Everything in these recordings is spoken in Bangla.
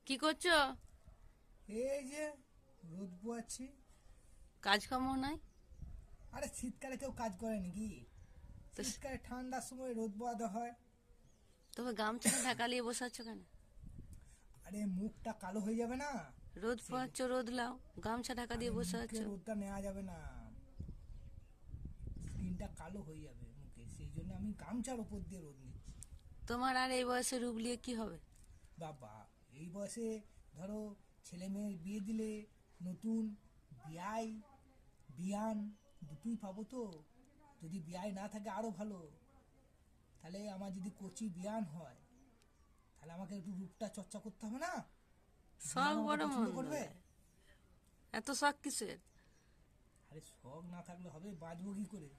কি করছো? এই যে রোদ পোয়াচ্ছি। কাজকর্ম নাই? আরে শীতকালে কেউ কাজ করে নাকি? তো শীতকালে ঠান্ডার সময় রোদ পোয়াতে হয়। তবে গামছাটা ঢাকা নিয়ে বসে আছো কেন? আরে মুখটা কালো হয়ে যাবে না? রোদ সেই পোহাচ্ছ, রোদ লাও, গামছা ঢাকা আরে দিয়ে বসে মুখে আছো। রোদটা নেওয়া যাবে না, স্কিনটা কালো হয়ে যাবে মুখে, সেই জন্য আমি গামছার ওপর দিয়ে রোদ নিচ্ছি। তোমার আর এই বয়সে রূপ নিয়ে কি হবে? বাবা, এই বয়সে ধরো ছেলে মেয়ের বিয়ে দিলে নতুন বিয়াই বিয়ান দুটোই পাবো তো। যদি বিয়াই না থাকে আরো ভালো। তাহলে আমার যদি কচি বিয়ান হয়, তাহলে আমাকে একটু রূপটা চর্চা করতে হবে না? শখ বিয়ান আমাকে বড় পছন্দ মন্দ করবে। নয়। এত শখ কিসের? আরে শখ না থাকলে হবে? বাঁচবো কি করে?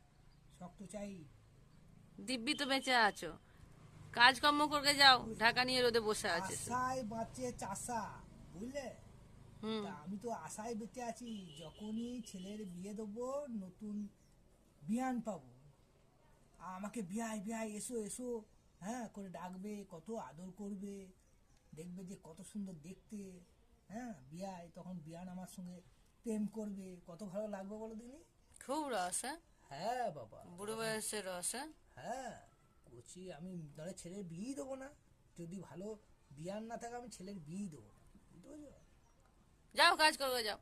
শখ তো চাই। দিব্যি তো বেঁচে আছো, কাজকর্ম করে যাও, ঢাকা নিয়ে রোদে বসে আছে শুধু। আশায় বাঁচে চাষা, বুঝলে? হুম। তা আমি তো আশায় বেঁচে আছি, যখনই ছেলের বিয়ে দেবো নতুন বিয়ান পাবো, আমাকে বিয়াই বিয়াই এসো এসো হ্যাঁ করে ডাকবে, কত আদর করবে, দেখবে যে কত সুন্দর দেখতে। হ্যাঁ, বিয়াই তখন বিয়ান আমার সঙ্গে প্রেম করবে, কত ভালো লাগবে বলো দিনি। খুব রস, হ্যাঁ? হ্যাঁ বাবা, বুড়ো বয়সের রস, হ্যাঁ? হ্যাঁ বলছি, আমি ধরে ছেলের বিয়ে দেবো না, যদি ভালো বিয়ান না থাকে আমি ছেলের বিয়ে দেবো না, বুঝতে পারছো? যাও কাজ করবে, যাও।